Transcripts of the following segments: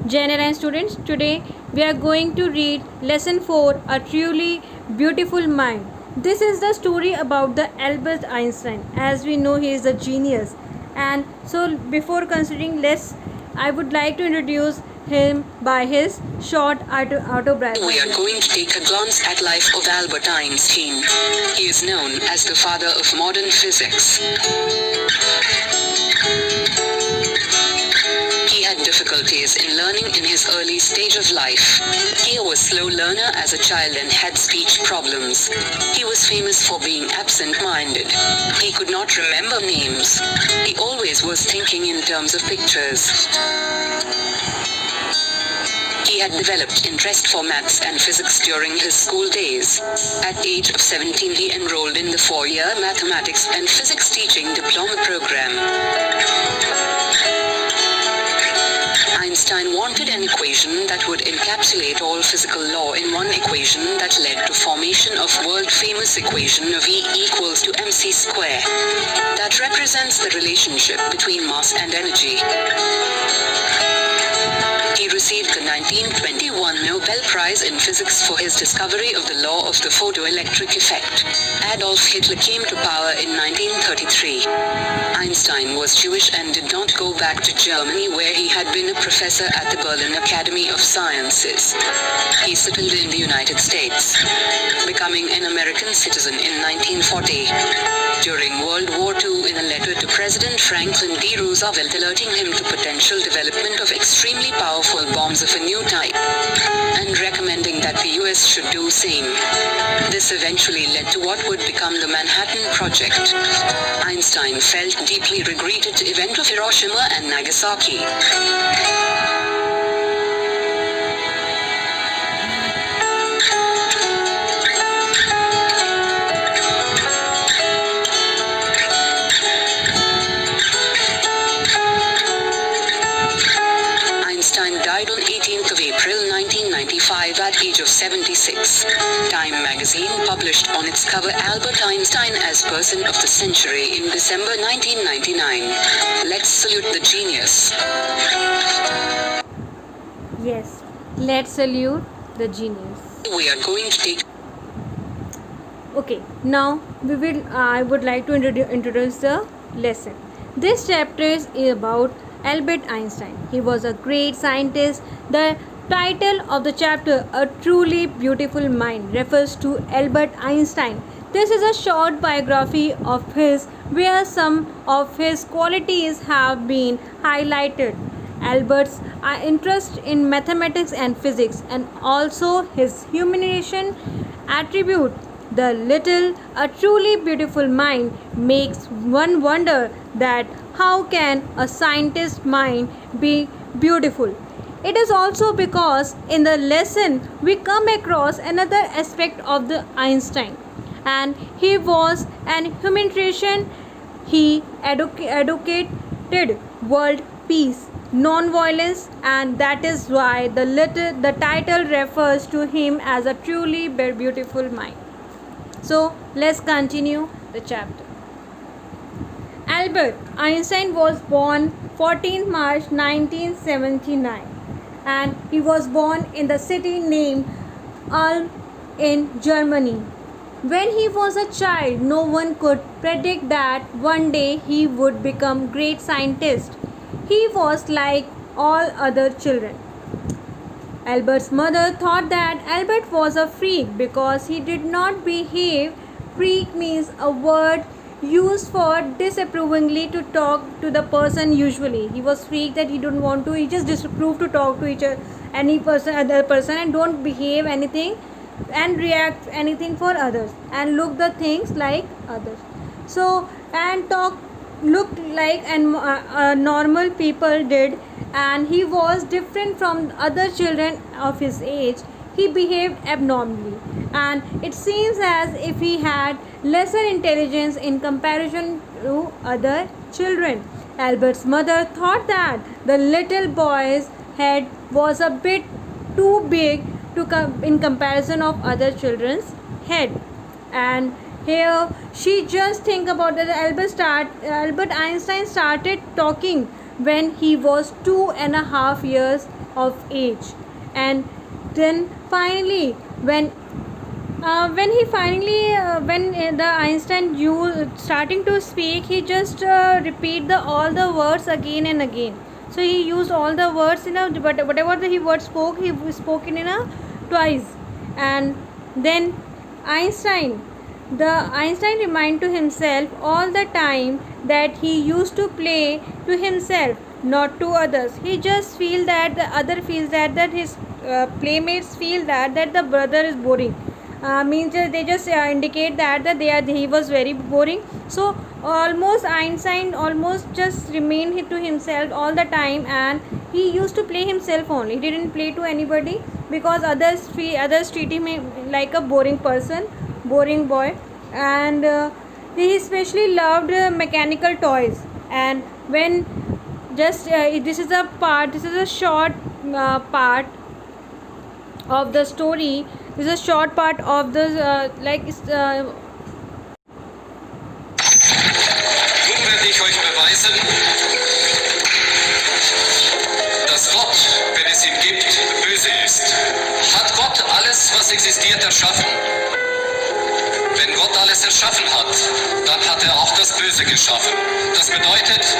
General students, today we are going to read lesson 4, A Truly Beautiful Mind. This is the story about the Albert Einstein. As we know, he is a genius. And so before considering less, I would like to introduce him by his short autobiography. We are going to take a glance at life of Albert Einstein. He is known as the father of modern physics. He had difficulties in learning in his early stage of life. He was a slow learner as a child and had speech problems. He was famous for being absent-minded. He could not remember names. He always was thinking in terms of pictures. He had developed interest for maths and physics during his school days. At the age of 17, he enrolled in the 4-year mathematics and physics teaching diploma program. Einstein wanted an equation that would encapsulate all physical law in one equation that led to formation of world-famous equation of E equals to mc square. That represents the relationship between mass and energy. He received the 1921 Nobel Prize in Physics for his discovery of the law of the photoelectric effect. Adolf Hitler came to power in 1933. Einstein was Jewish and did not go back to Germany, where he had been a professor at the Berlin Academy of Sciences. He settled in the United States, becoming an American citizen in 1940. During World War II, in a letter to President Franklin D. Roosevelt alerting him to potential development of extremely powerful bombs of a new type, and recommending that the US should do same. This eventually led to what would become the Manhattan Project. Einstein felt deeply regretted the event of Hiroshima and Nagasaki. Einstein died on 18th of April 1995 at age of 76. Time magazine published on its cover Albert Einstein as Person of the Century in December 1999. Let's salute the genius. Yes, let's salute the genius. We are going to take Okay, now I would like to introduce the lesson. This chapter is about Albert Einstein. He was a great scientist. The title of the chapter, A Truly Beautiful Mind, refers to Albert Einstein. This is a short biography of his where some of his qualities have been highlighted. Albert's interest in mathematics and physics, and also his humanitarian attribute, the little, a truly beautiful mind, makes one wonder that how can a scientist's mind be beautiful? It is also because in the lesson we come across another aspect of the Einstein, and he was an humanitarian. He advocated world peace, non-violence, and that is why the title refers to him as a truly beautiful mind. So let's continue the chapter. Albert Einstein was born 14 March 1979, and he was born in the city named Ulm in Germany. When he was a child, no one could predict that one day he would become great scientist. He was like all other children. Albert's mother thought that Albert was a freak because he did not behave. Freak means a word used for disapprovingly to talk to the person. Usually he was freak that he don't want to, he just disapproved to talk to other person, and don't behave anything and react anything for others, and look the things like others. So and talk looked like and normal people did, and he was different from other children of his age. He behaved abnormally, and it seems as if he had lesser intelligence in comparison to other children. Albert's mother thought that the little boy's head was a bit too big in comparison of other children's head, and here she just think about that Albert Einstein started talking when he was 2.5 years of age. And then finally, when he finally when the Einstein you starting to speak, he just repeat the all the words again and again. So he used all the words in a, but whatever he word spoke, he spoke in a twice. And then Einstein the Einstein remind to himself all the time that he used to play to himself, not to others. He just feel that the other feels that his playmates feel that the brother is boring. Means they just indicate that he was very boring. So almost Einstein almost just remained to himself all the time, and he used to play himself only. He didn't play to anybody because others treat him like a boring person, boring boy. And he especially loved mechanical toys. And when just this is a short part of the story. This is a short part of the Nun werde ich euch beweisen, dass Gott, wenn es ihn gibt, böse ist. Hat Gott alles, was existiert, erschaffen? Wenn Gott alles erschaffen hat, dann hat er auch das Böse geschaffen. Das bedeutet,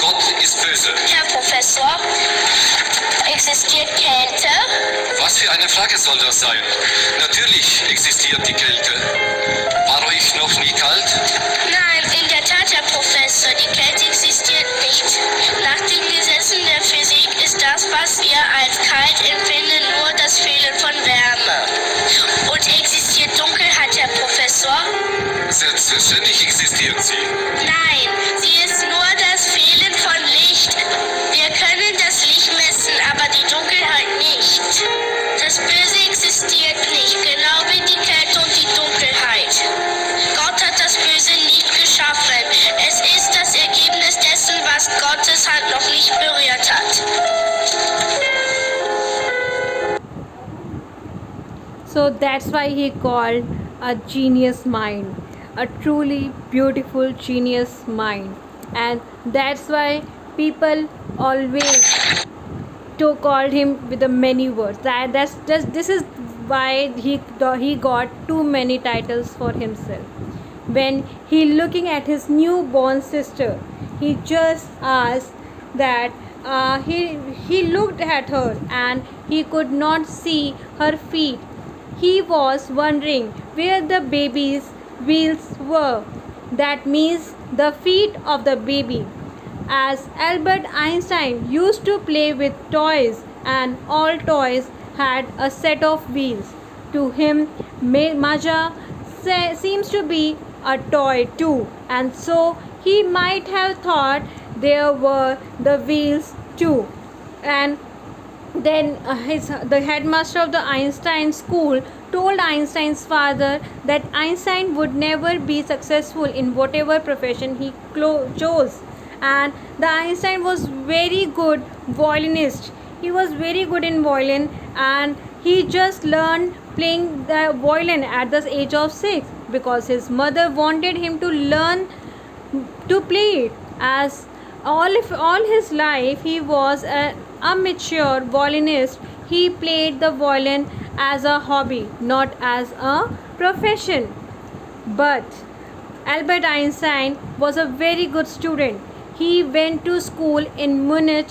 Gott ist böse. Herr Professor, existiert Kälte? Was für eine Frage soll das sein? Natürlich existiert die Kälte. War euch noch nie kalt? Nein, in der Tat, Herr Professor, die Kälte existiert nicht. Nach den Gesetzen der Physik ist das, was wir als kalt empfinden, nur das Fehlen von Wärme. Und existiert Dunkelheit, Herr Professor? Selbstverständlich existiert sie. Nein, sie ist nur das Fehlen von Licht. Wir können das Licht messen, aber die Dunkelheit nicht. Das Böse existiert nicht, genau wie die Kälte und die Dunkelheit. Gott hat das Böse nicht geschaffen. Es ist das Ergebnis dessen, was Gottes Hand noch nicht berührt hat. So that's why he called a genius mind, a truly beautiful genius mind. And that's why people always to called him with the many words. That's just this is why he got too many titles for himself. When he looking at his newborn sister, he just asked that he looked at her and he could not see her feet. He was wondering where the baby's wheels were. That means the feet of the baby. As Albert Einstein used to play with toys, and all toys had a set of wheels. To him, Maja seems to be a toy too, and so he might have thought there were the wheels too. And then the headmaster of the Einstein school told Einstein's father that Einstein would never be successful in whatever profession he chose. And the Einstein was very good violinist. He was very good in violin, and he just learned playing the violin at the age of 6 because his mother wanted him to learn to play it. As all his life he was an amateur violinist. He played the violin as a hobby, not as a profession. But Albert Einstein was a very good student. He went to school in Munich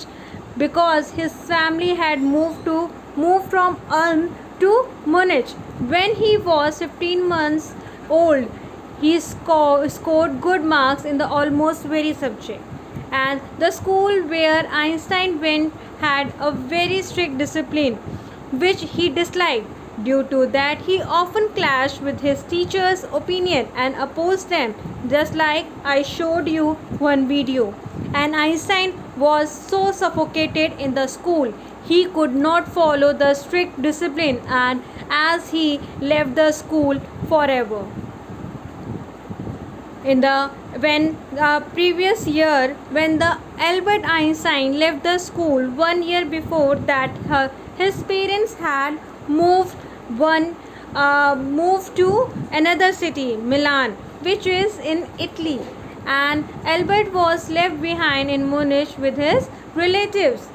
because his family had moved from Ulm to Munich. When he was 15 months old, he scored good marks in the almost very subject. And the school where Einstein went had a very strict discipline, which he disliked. Due to that, he often clashed with his teachers' opinion and opposed them, just like I showed you one video. And Einstein was so suffocated in the school, he could not follow the strict discipline, and as he left the school forever. When the previous year, when the Albert Einstein left the school 1 year before that, his parents had moved to another city, Milan, which is in Italy, and Albert was left behind in Munich with his relatives.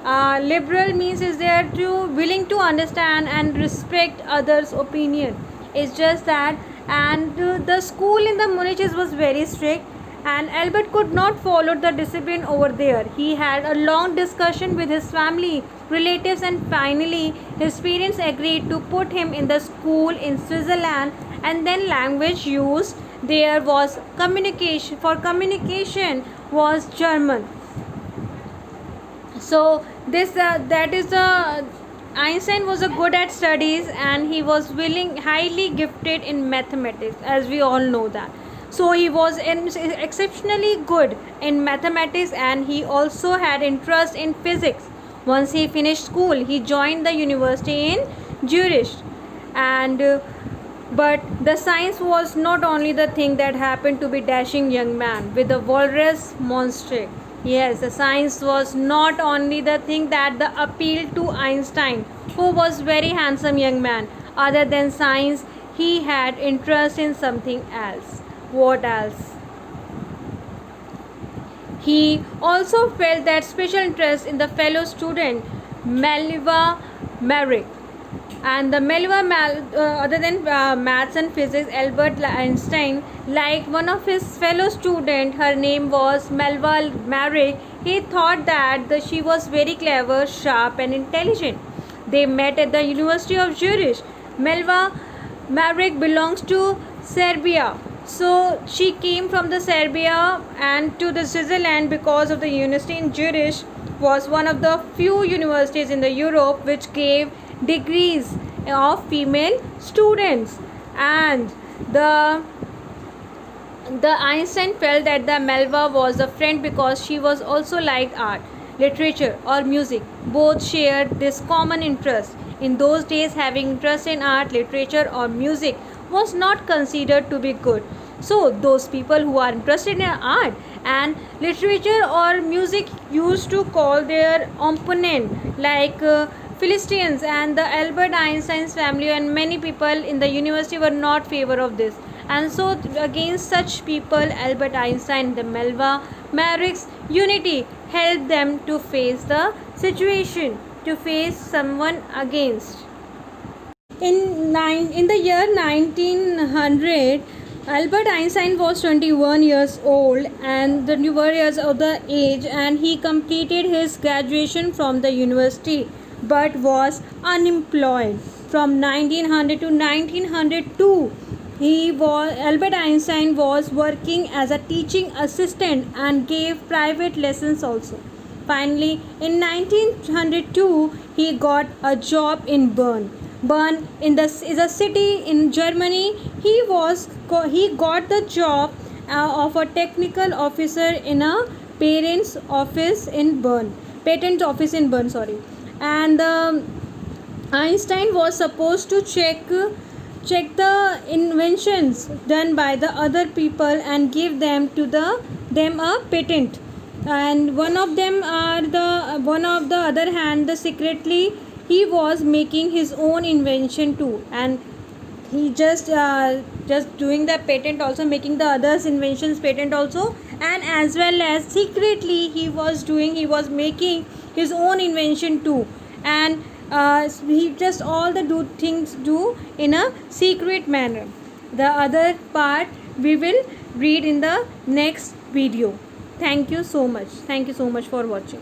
Liberal means is there to willing to understand and respect others' opinion. It's just that, and the school in the Munich was very strict, and Albert could not follow the discipline over there. He had a long discussion with his family, relatives, and finally his parents agreed to put him in the school in Switzerland. And then language used there was communication was German. So this that is the Einstein was a good at studies, and he was highly gifted in mathematics, as we all know that. So he was exceptionally good in mathematics, and he also had interest in physics. Once he finished school, he joined the university in Zurich, and but the science was not only the thing that happened to be dashing young man with the walrus monster. Yes, the science was not only the thing that the appeal to Einstein, who was very handsome young man. Other than science, he had interest in something else. What else? He also felt that special interest in the fellow student Melva Merrick. And the other than maths and physics, Albert Einstein liked one of his fellow student. Her name was Melva Merrick. He thought that she was very clever, sharp, and intelligent. They met at the University of Zurich. Melva Merrick belongs to Serbia. So she came from the Serbia and to the Switzerland because of the university in Zurich was one of the few universities in the Europe which gave degrees of female students. And the Einstein felt that the Melva was a friend because she was also liked art, literature, or music. Both shared this common interest. In those days, having interest in art, literature, or music was not considered to be good. So those people who are interested in art and literature or music used to call their opponent like Philistines, and the Albert Einstein's family and many people in the university were not favor of this. And so against such people, Albert Einstein and the Melva Merrick's unity helped them to face the situation, to face someone against. In the year 1900, Albert Einstein was 21 years old and 21 years of the age, and he completed his graduation from the university but was unemployed. From 1900 to 1902, Albert Einstein was working as a teaching assistant and gave private lessons also. Finally, in 1902, he got a job in Bern. Bern is a city in Germany. He got the job of a technical officer in a patent office in Bern. And Einstein was supposed to check the inventions done by the other people and give them a patent. And one of the other hand, secretly he was making his own invention too, and he just doing the patent also, making the others inventions patent also, and as well as secretly he was making his own invention too. And he just all the things in a secret manner. The other part we will read in the next video. Thank you so much for watching.